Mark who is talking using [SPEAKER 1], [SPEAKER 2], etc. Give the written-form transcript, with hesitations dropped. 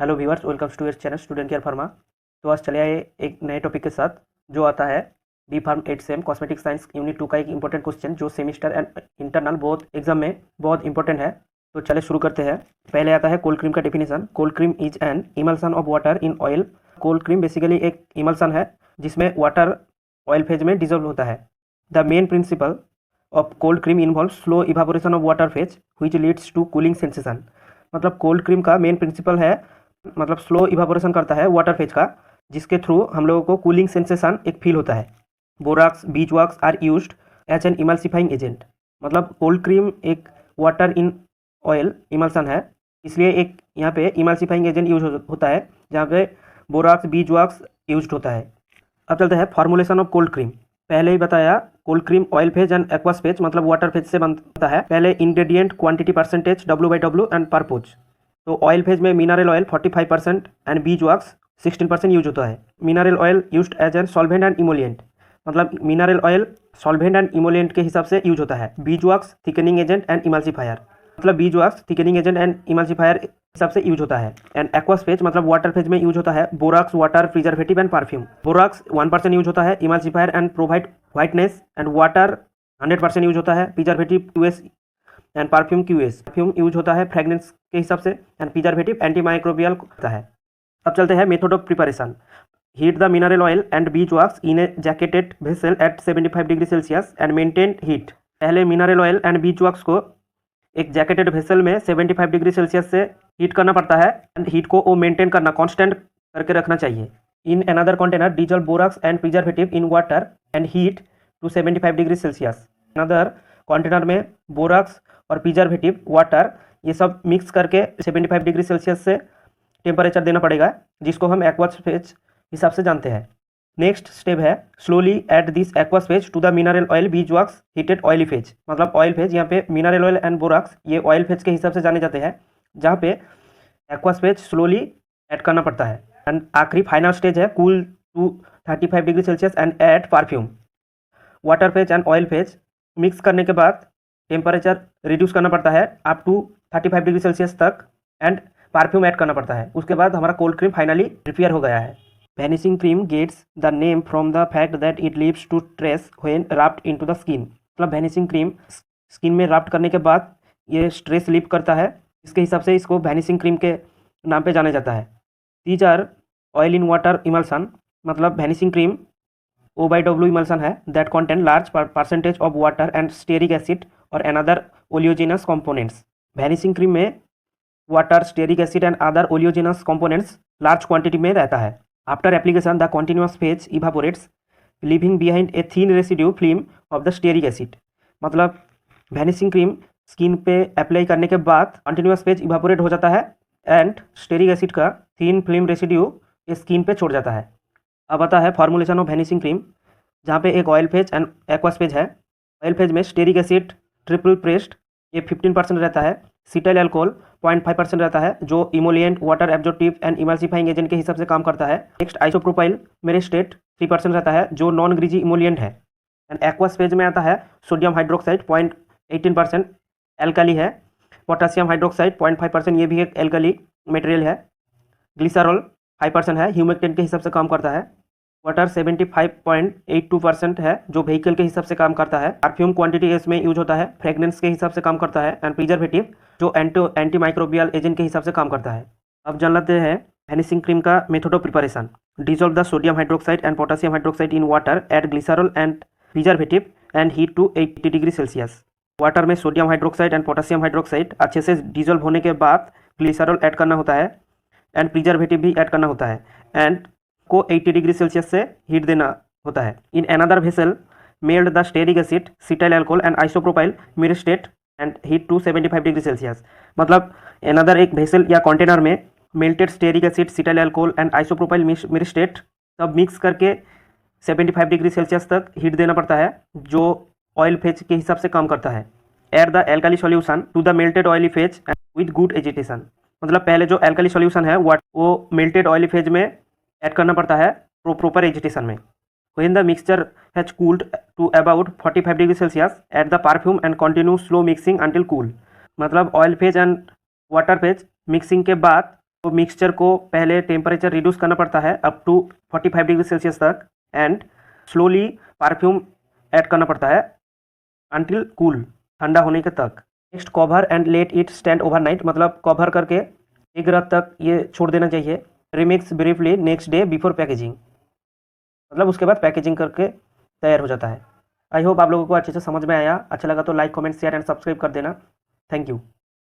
[SPEAKER 1] Hello viewers, welcomes to your channel Student Care Pharma. तो आज चले आए एक नए टॉपिक के साथ जो आता है B Pharm 8 sem cosmetic science unit 2 का एक इंपॉर्टेंट क्वेश्चन जो semester end internal both exam में बहुत इंपॉर्टेंट है। तो चले शुरू करते हैं। पहले आता है कोल्ड क्रीम का definition. Cold cream is an emulsion of water in oil. Cold cream basically एक इमल्सन है जिसमें वाटर ऑयल फेज में डिजोल्व होता है। The main principle of cold cream involve slow evaporation of water phase which leads to cooling sensation. मतलब cold cream का main principle है, मतलब स्लो इवापोरेशन करता है वाटर फेज का, जिसके थ्रू हम लोगों को कूलिंग सेंसेशन एक फील होता है। Borax bees wax are used as an emulsifying agent. मतलब कोल्ड क्रीम एक वाटर इन ऑयल इमल्सन है, इसलिए एक यहाँ पे इमल्सिफाइंग एजेंट यूज होता है जहाँ पे बोराक्स बीज वॉक्स यूज होता है। अब चलते हैं फॉर्मुलेशन ऑफ कोल्ड क्रीम। पहले ही बताया cold cream oil phase and aqueous phase मतलब वाटर फेज से बनता है। पहले ingredient quantity percentage W/W and purpose. तो ऑयल फेज में mineral oil 45% and bees wax 16% use होता है। Mineral oil used as an solvent and emollient. मतलब mineral oil solvent and emollient के हिसाब से यूज होता है। Bees wax thickening agent and emulsifier. मतलब bees wax thickening agent and emulsifier हिसाब से यूज होता है। एंड एक्वास फेज मतलब वाटर फेज में यूज होता है borax water preservative and perfume. Borax 1% use होता है emulsifier and provide whiteness and water 100% use होता है preservative QS and perfume QS। Perfume use होता है फ्रेगनेंस के हिसाब से एंड प्रिजर्वेटिव एंटीमाइक्रोबियल होता है। अब चलते हैं method of preparation. Heat the mineral oil and bees wax in a jacketed vessel at 75 degree Celsius and maintain heat. पहले mineral oil and bees wax को एक जैकेटेड वेसल में 75 डिग्री सेल्सियस से हीट करना पड़ता है एंड हीट को वो मेंटेन करना कांस्टेंट करके रखना चाहिए। In another container dissolve borax and preservative in water and heat to 75 degree Celsius. Another container में बोराक्स और प्रिजर्वेटिव वाटर ये सब मिक्स करके 75 डिग्री सेल्सियस से टेम्परेचर देना पड़ेगा, जिसको हम एक्वास फेज हिसाब से जानते हैं। नेक्स्ट स्टेप है slowly add this aqueous phase two the mineral oil बीज वॉक्स हीटेड ऑयली फेज। मतलब ऑयल फेज यहाँ पे मिनरल ऑयल एंड बोराक्स ये ऑयल फेज के हिसाब से जाने जाते हैं, जहाँ पे एक्वास फेज स्लोली ऐड करना पड़ता है। एंड आखिरी फाइनल स्टेज है cool to 35 degree Celsius and add perfume. Water phase and oil phase mix करने के बाद टेम्परेचर रिड्यूस करना पड़ता है अप टू 35 डिग्री सेल्सियस तक एंड परफ्यूम ऐड करना पड़ता है। उसके बाद हमारा कोल्ड क्रीम फाइनली प्रिपेयर हो गया है। Vanishing cream gets the name from the fact that it leaves to trace when rubbed into the skin. मतलब वैनिशिंग क्रीम स्किन में रब्ड करने के बाद ये स्ट्रेस लीव करता है, इसके हिसाब से इसको वैनिशिंग क्रीम के नाम पे जाना जाता है। These are oil in water emulsion. मतलब वैनिशिंग क्रीम O/W इमल्सन है that contain large percentage of water and stearic acid और another oleaginous components. Vanishing cream में water stearic acid and other oleaginous components large quantity में रहता है। After application the continuous phase evaporates leaving behind a thin residue film of the stearic acid. मतलब vanishing cream skin पे apply करने के बाद continuous phase evaporate हो जाता है एंड स्टेरिक एसिड का थीन फिल्म रेसिड्यू स्किन पे छोड़ जाता है। अब आता है फॉर्मुलेशन ऑफ वैनिशिंग क्रीम, जहाँ पे एक oil phase and aqueous phase है। ऑयल फेज में स्टेरिक एसिड ट्रिपल प्रेस्ड ये 15% रहता है। सीटाइल अल्कोहल 0.5% रहता है जो emollient water absorptive and emulsifying agent के हिसाब से काम करता है। नेक्स्ट आइसोप्रोपाइल मेरिस्टेट 3% रहता है जो नॉन ग्रीजी इमोलिएंट है। एंड एक्वास फेज में आता है सोडियम हाइड्रोक्साइड 0.18% एल्काली है। पोटासियम हाइड्रोक्साइड 0.5% ये भी एक एल्काली मटेरियल है। ग्लिसरॉल 5% है, ह्यूमेक्टेंट के हिसाब से काम करता है। वाटर 75.82% है जो व्हीकल के हिसाब से काम करता है। परफ्यूम क्वांटिटी इसमें यूज होता है, फ्रेगनेंस के हिसाब से काम करता है। एंड प्रिजर्वेटिव जो एंटी माइक्रोबियल एजेंट के हिसाब से काम करता है। अब जान लेते हैं वैनिशिंग क्रीम का method of preparation. Dissolve the sodium hydroxide and potassium hydroxide in water, add glycerol and preservative and heat to 80 degree Celsius. Water में sodium hydroxide and potassium hydroxide अच्छे से डिजोल्व होने के बाद ग्लिसरॉल ऐड करना होता है एंड प्रिजर्वेटिव भी ऐड करना होता है एंड को 80 डिग्री सेल्सियस से हीट देना होता है। In another vessel melt the stearic acid cetyl alcohol and isopropyl myristate and heat to 75 degree Celsius. मतलब अनदर एक वेसल या कंटेनर में melted stearic acid cetyl alcohol and isopropyl myristate सब mix करके 75 डिग्री सेल्सियस तक heat देना पड़ता है, जो ऑयल फेज के हिसाब से काम करता है। Add the alkali solution to the melted oily phase with good agitation. मतलब पहले जो एल्काली सॉल्यूशन है वो मेल्टेड ऑयली फेज में ऐड करना पड़ता है प्रॉपर एजिटेशन में। When the mixture has cooled to about 45 degree Celsius add the perfume and continue slow mixing until cool. मतलब oil phase and water phase mixing के बाद तो मिक्सचर को पहले टेम्परेचर रिड्यूस करना पड़ता है अप टू 45 डिग्री सेल्सियस तक एंड स्लोली परफ्यूम ऐड करना पड़ता है अंटिल कूल, ठंडा होने के तक। Next cover and let it stand overnight, मतलब कवर करके एक रात तक ये छोड़ देना चाहिए। Remix briefly next day before packaging, मतलब उसके बाद पैकेजिंग करके तैयार हो जाता है। आई होप आप लोगों को अच्छे से समझ में आया। अच्छा लगा तो like comment share and subscribe कर देना। Thank you.